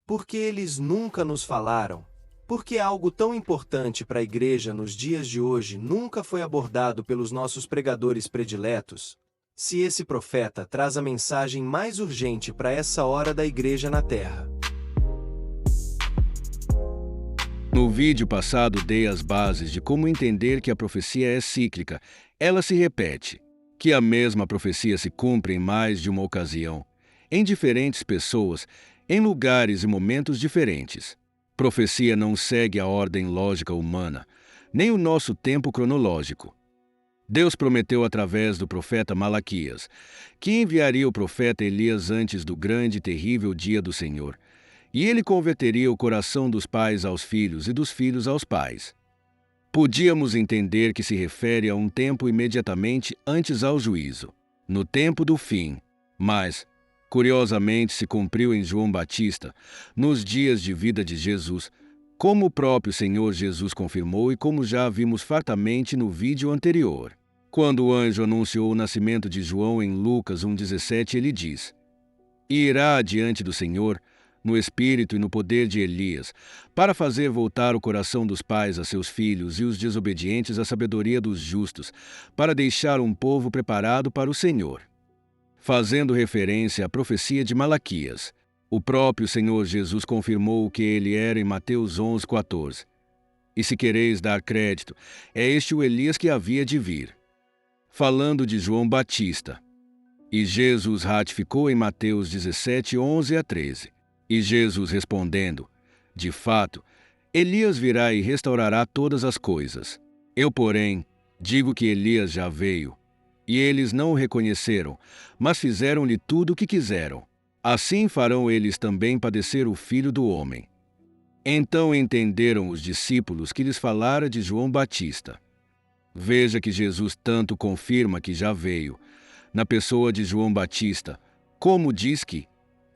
Porque eles nunca nos falaram? Porque algo tão importante para a igreja nos dias de hoje nunca foi abordado pelos nossos pregadores prediletos? Se esse profeta traz a mensagem mais urgente para essa hora da igreja na Terra. No vídeo passado dei as bases de como entender que a profecia é cíclica, ela se repete, que a mesma profecia se cumpre em mais de uma ocasião, em diferentes pessoas, em lugares e momentos diferentes. Profecia não segue a ordem lógica humana, nem o nosso tempo cronológico. Deus prometeu através do profeta Malaquias que enviaria o profeta Elias antes do grande e terrível dia do Senhor, e ele converteria o coração dos pais aos filhos e dos filhos aos pais. Podíamos entender que se refere a um tempo imediatamente antes ao juízo, no tempo do fim, mas, curiosamente, se cumpriu em João Batista, nos dias de vida de Jesus, como o próprio Senhor Jesus confirmou e como já vimos fartamente no vídeo anterior. Quando o anjo anunciou o nascimento de João em Lucas 1,17, ele diz: "E irá adiante do Senhor, no espírito e no poder de Elias, para fazer voltar o coração dos pais a seus filhos e os desobedientes à sabedoria dos justos, para deixar um povo preparado para o Senhor." Fazendo referência à profecia de Malaquias, o próprio Senhor Jesus confirmou o que ele era em Mateus 11,14. E se quereis dar crédito, é este o Elias que havia de vir. Falando de João Batista. E Jesus ratificou em Mateus 17:11-13. E Jesus respondendo: "De fato, Elias virá e restaurará todas as coisas. Eu, porém, digo que Elias já veio, e eles não o reconheceram, mas fizeram-lhe tudo o que quiseram. Assim farão eles também padecer o Filho do Homem." Então entenderam os discípulos que lhes falara de João Batista. Veja que Jesus tanto confirma que já veio, na pessoa de João Batista, como diz que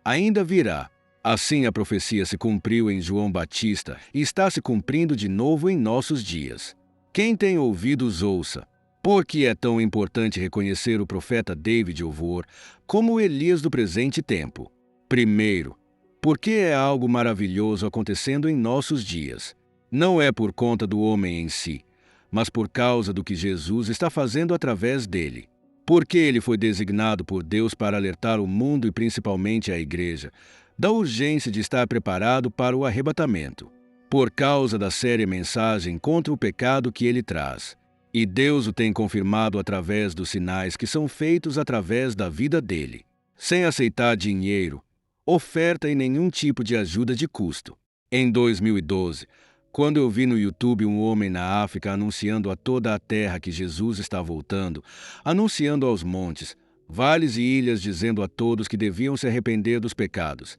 ainda virá. Assim a profecia se cumpriu em João Batista e está se cumprindo de novo em nossos dias. Quem tem ouvidos ouça. Por que é tão importante reconhecer o profeta David Ovor como o Elias do presente tempo? Primeiro, porque é algo maravilhoso acontecendo em nossos dias. Não é por conta do homem em si, mas por causa do que Jesus está fazendo através dele. Porque ele foi designado por Deus para alertar o mundo e principalmente a igreja da urgência de estar preparado para o arrebatamento, por causa da séria mensagem contra o pecado que ele traz. E Deus o tem confirmado através dos sinais que são feitos através da vida dele, sem aceitar dinheiro, oferta e nenhum tipo de ajuda de custo. Em 2012, quando eu vi no YouTube um homem na África anunciando a toda a terra que Jesus está voltando, anunciando aos montes, vales e ilhas, dizendo a todos que deviam se arrepender dos pecados,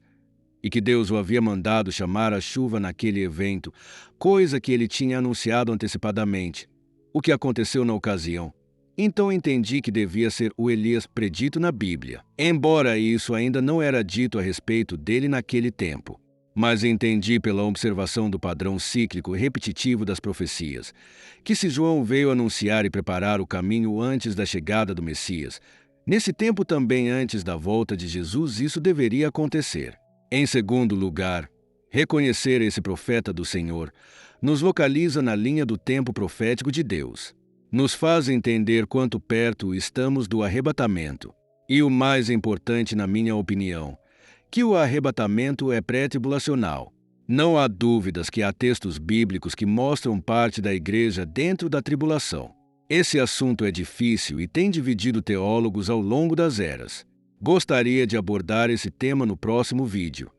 e que Deus o havia mandado chamar a chuva naquele evento, coisa que ele tinha anunciado antecipadamente, o que aconteceu na ocasião. Então entendi que devia ser o Elias predito na Bíblia, embora isso ainda não era dito a respeito dele naquele tempo. Mas entendi pela observação do padrão cíclico e repetitivo das profecias, que se João veio anunciar e preparar o caminho antes da chegada do Messias, nesse tempo também antes da volta de Jesus isso deveria acontecer. Em segundo lugar, reconhecer esse profeta do Senhor nos localiza na linha do tempo profético de Deus. Nos faz entender quanto perto estamos do arrebatamento. E o mais importante, na minha opinião, que o arrebatamento é pré-tribulacional. Não há dúvidas que há textos bíblicos que mostram parte da igreja dentro da tribulação. Esse assunto é difícil e tem dividido teólogos ao longo das eras. Gostaria de abordar esse tema no próximo vídeo.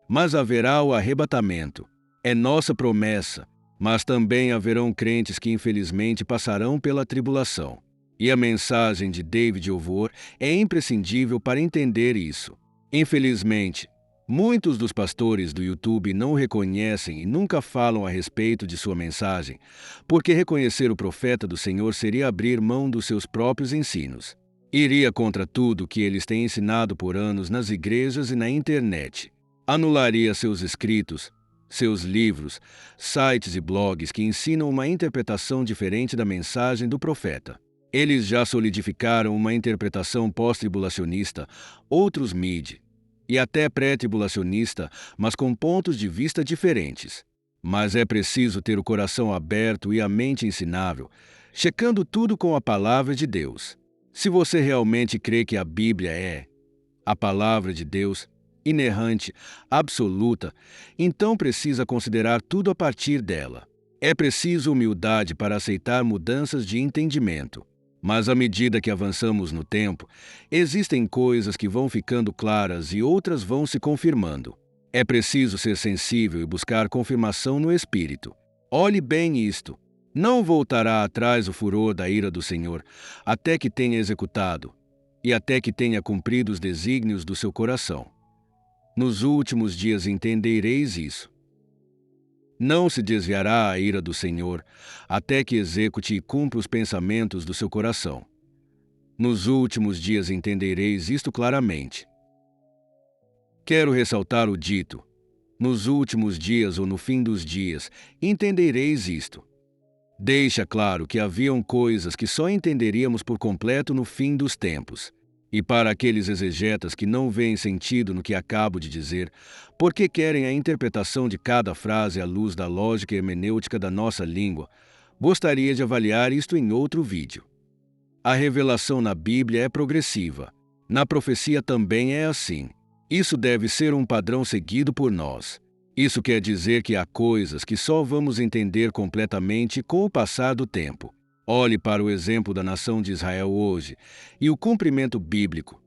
Mas haverá o arrebatamento. É nossa promessa, mas também haverão crentes que infelizmente passarão pela tribulação. E a mensagem de David Ovor é imprescindível para entender isso. Infelizmente, muitos dos pastores do YouTube não reconhecem e nunca falam a respeito de sua mensagem, porque reconhecer o profeta do Senhor seria abrir mão dos seus próprios ensinos. Iria contra tudo que eles têm ensinado por anos nas igrejas e na internet. Anularia seus escritos, seus livros, sites e blogs que ensinam uma interpretação diferente da mensagem do profeta. Eles já solidificaram uma interpretação pós-tribulacionista, outros mid, e até pré-tribulacionista, mas com pontos de vista diferentes. Mas é preciso ter o coração aberto e a mente ensinável, checando tudo com a palavra de Deus. Se você realmente crê que a Bíblia é a palavra de Deus, inerrante, absoluta, então precisa considerar tudo a partir dela. É preciso humildade para aceitar mudanças de entendimento. Mas à medida que avançamos no tempo, existem coisas que vão ficando claras e outras vão se confirmando. É preciso ser sensível e buscar confirmação no Espírito. Olhe bem isto. Não voltará atrás o furor da ira do Senhor, até que tenha executado, e até que tenha cumprido os desígnios do seu coração. Nos últimos dias entendereis isso. Não se desviará a ira do Senhor, até que execute e cumpra os pensamentos do seu coração. Nos últimos dias entendereis isto claramente. Quero ressaltar o dito: nos últimos dias ou no fim dos dias, entendereis isto. Deixa claro que haviam coisas que só entenderíamos por completo no fim dos tempos. E para aqueles exegetas que não veem sentido no que acabo de dizer, porque querem a interpretação de cada frase à luz da lógica e hermenêutica da nossa língua, gostaria de avaliar isto em outro vídeo. A revelação na Bíblia é progressiva. Na profecia também é assim. Isso deve ser um padrão seguido por nós. Isso quer dizer que há coisas que só vamos entender completamente com o passar do tempo. Olhe para o exemplo da nação de Israel hoje e o cumprimento bíblico.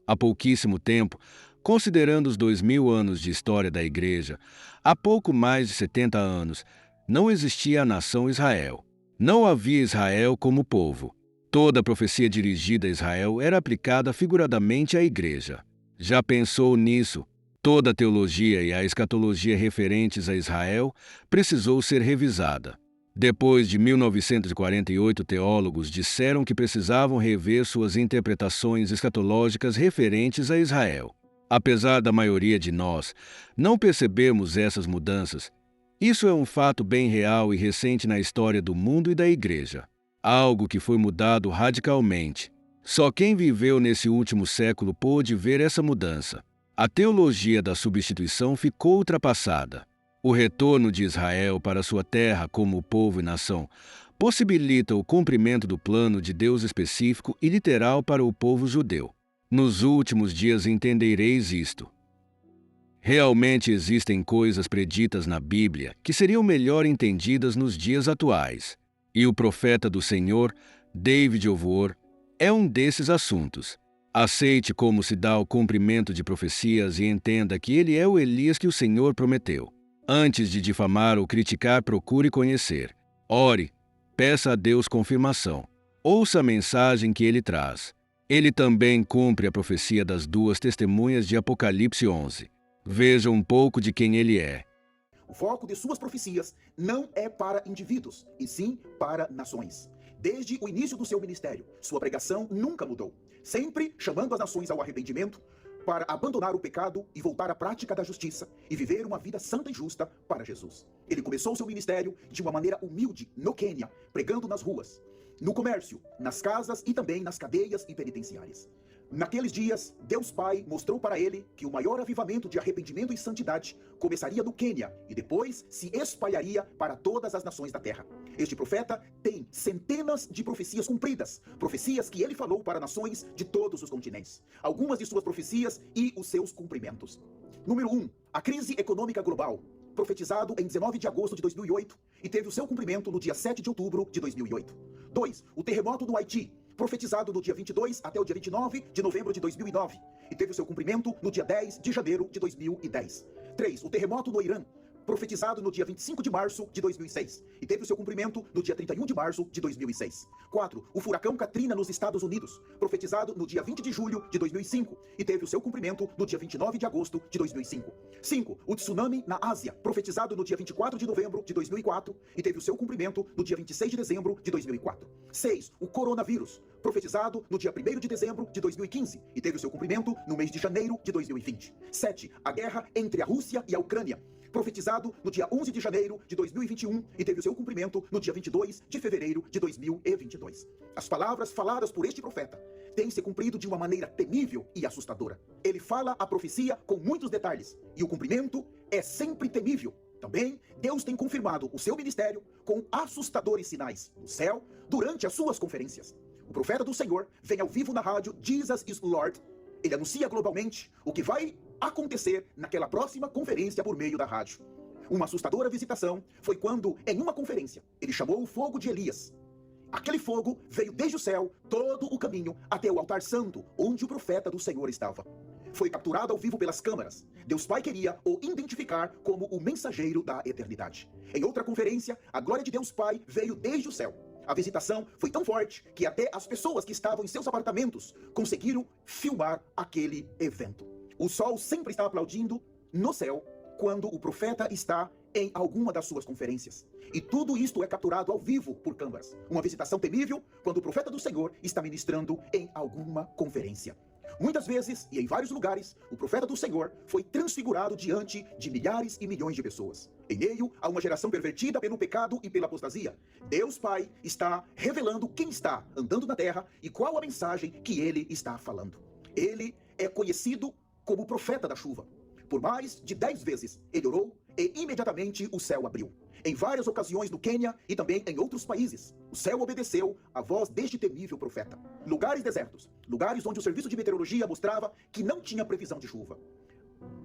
Há pouquíssimo tempo, considerando os 2000 anos de história da Igreja, há pouco mais de 70 anos, não existia a nação Israel. Não havia Israel como povo. Toda a profecia dirigida a Israel era aplicada figuradamente à Igreja. Já pensou nisso? Toda a teologia e a escatologia referentes a Israel precisou ser revisada. Depois de 1948, teólogos disseram que precisavam rever suas interpretações escatológicas referentes a Israel. Apesar da maioria de nós não percebermos essas mudanças, isso é um fato bem real e recente na história do mundo e da Igreja. Algo que foi mudado radicalmente. Só quem viveu nesse último século pôde ver essa mudança. A teologia da substituição ficou ultrapassada. O retorno de Israel para sua terra como povo e nação possibilita o cumprimento do plano de Deus específico e literal para o povo judeu. Nos últimos dias entendereis isto. Realmente existem coisas preditas na Bíblia que seriam melhor entendidas nos dias atuais. E o profeta do Senhor, David Ovuor, é um desses assuntos. Aceite como se dá o cumprimento de profecias e entenda que ele é o Elias que o Senhor prometeu. Antes de difamar ou criticar, procure conhecer. Ore, peça a Deus confirmação. Ouça a mensagem que ele traz. Ele também cumpre a profecia das duas testemunhas de Apocalipse 11. Veja um pouco de quem ele é. O foco de suas profecias não é para indivíduos, e sim para nações. Desde o início do seu ministério, sua pregação nunca mudou, sempre chamando as nações ao arrependimento, para abandonar o pecado e voltar à prática da justiça e viver uma vida santa e justa para Jesus. Ele começou seu ministério de uma maneira humilde no Quênia, pregando nas ruas, no comércio, nas casas e também nas cadeias e penitenciárias. Naqueles dias, Deus Pai mostrou para ele que o maior avivamento de arrependimento e santidade começaria no Quênia e depois se espalharia para todas as nações da terra. Este profeta tem centenas de profecias cumpridas, profecias que ele falou para nações de todos os continentes. Algumas de suas profecias e os seus cumprimentos. Número 1. A crise econômica global, profetizado em 19 de agosto de 2008 e teve o seu cumprimento no dia 7 de outubro de 2008. 2. O terremoto no Haiti, profetizado do dia 22 até o dia 29 de novembro de 2009 e teve o seu cumprimento no dia 10 de janeiro de 2010. 3. O terremoto no Irã, profetizado no dia 25 de março de 2006 e teve o seu cumprimento no dia 31 de março de 2006. 4. O furacão Katrina nos Estados Unidos, profetizado no dia 20 de julho de 2005 e teve o seu cumprimento no dia 29 de agosto de 2005. 5. O tsunami na Ásia, profetizado no dia 24 de novembro de 2004 e teve o seu cumprimento no dia 26 de dezembro de 2004. 6. O coronavírus, profetizado no dia 1º de dezembro de 2015 e teve o seu cumprimento no mês de janeiro de 2020. 7. A guerra entre a Rússia e a Ucrânia, profetizado no dia 11 de janeiro de 2021 e teve o seu cumprimento no dia 22 de fevereiro de 2022. As palavras faladas por este profeta tem se cumprido de uma maneira temível e assustadora. Ele fala a profecia com muitos detalhes, e o cumprimento é sempre temível. Também, Deus tem confirmado o seu ministério com assustadores sinais no céu durante as suas conferências. O profeta do Senhor vem ao vivo na rádio Jesus is Lord. Ele anuncia globalmente o que vai acontecer naquela próxima conferência por meio da rádio. Uma assustadora visitação foi quando, em uma conferência, ele chamou o fogo de Elias. Aquele fogo veio desde o céu todo o caminho até o altar santo, onde o profeta do Senhor estava. Foi capturado ao vivo pelas câmaras. Deus Pai queria o identificar como o mensageiro da eternidade. Em outra conferência, a glória de Deus Pai veio desde o céu. A visitação foi tão forte que até as pessoas que estavam em seus apartamentos conseguiram filmar aquele evento. O sol sempre está aplaudindo no céu quando o profeta está em alguma das suas conferências. E tudo isto é capturado ao vivo por câmaras. Uma visitação temível quando o profeta do Senhor está ministrando em alguma conferência. Muitas vezes, e em vários lugares, o profeta do Senhor foi transfigurado diante de milhares e milhões de pessoas. Em meio a uma geração pervertida pelo pecado e pela apostasia, Deus Pai está revelando quem está andando na terra e qual a mensagem que ele está falando. Ele é conhecido como o profeta da chuva. Por mais de 10 vezes, ele orou e imediatamente o céu abriu. Em várias ocasiões no Quênia e também em outros países, o céu obedeceu à voz deste temível profeta. Lugares desertos, lugares onde o serviço de meteorologia mostrava que não tinha previsão de chuva.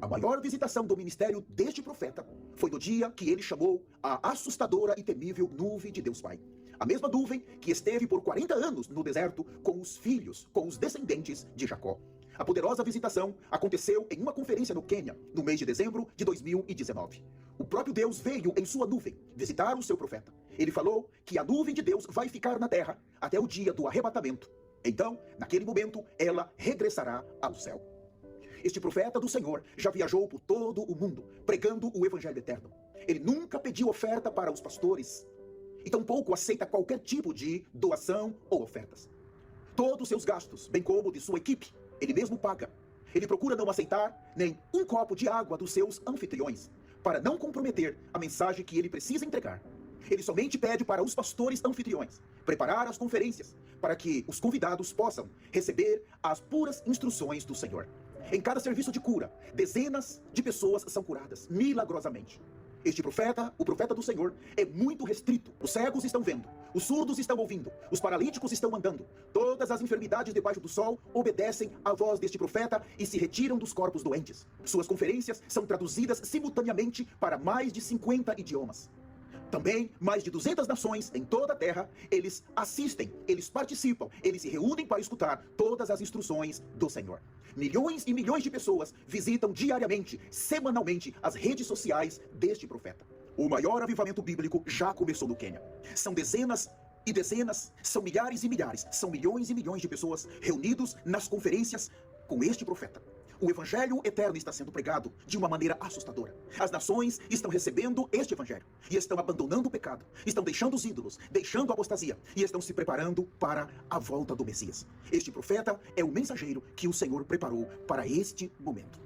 A maior visitação do ministério deste profeta foi no dia que ele chamou a assustadora e temível nuvem de Deus Pai. A mesma nuvem que esteve por 40 anos no deserto com os filhos, com os descendentes de Jacó. A poderosa visitação aconteceu em uma conferência no Quênia, no mês de dezembro de 2019. O próprio Deus veio em sua nuvem visitar o seu profeta. Ele falou que a nuvem de Deus vai ficar na terra até o dia do arrebatamento. Então, naquele momento, ela regressará ao céu. Este profeta do Senhor já viajou por todo o mundo, pregando o evangelho eterno. Ele nunca pediu oferta para os pastores, e tampouco aceita qualquer tipo de doação ou ofertas. Todos os seus gastos, bem como de sua equipe, ele mesmo paga. Ele procura não aceitar nem um copo de água dos seus anfitriões, para não comprometer a mensagem que ele precisa entregar. Ele somente pede para os pastores anfitriões preparar as conferências, para que os convidados possam receber as puras instruções do Senhor. Em cada serviço de cura, dezenas de pessoas são curadas, milagrosamente. Este profeta, o profeta do Senhor, é muito restrito. Os cegos estão vendo, os surdos estão ouvindo, os paralíticos estão andando. Todas as enfermidades debaixo do sol obedecem à voz deste profeta e se retiram dos corpos doentes. Suas conferências são traduzidas simultaneamente para mais de 50 idiomas. Também, mais de 200 nações em toda a terra, eles assistem, eles participam, eles se reúnem para escutar todas as instruções do Senhor. Milhões e milhões de pessoas visitam diariamente, semanalmente, as redes sociais deste profeta. O maior avivamento bíblico já começou no Quênia. São dezenas e dezenas, são milhares e milhares, são milhões e milhões de pessoas reunidos nas conferências com este profeta. O evangelho eterno está sendo pregado de uma maneira assustadora. As nações estão recebendo este evangelho e estão abandonando o pecado, estão deixando os ídolos, deixando a apostasia e estão se preparando para a volta do Messias. Este profeta é o mensageiro que o Senhor preparou para este momento.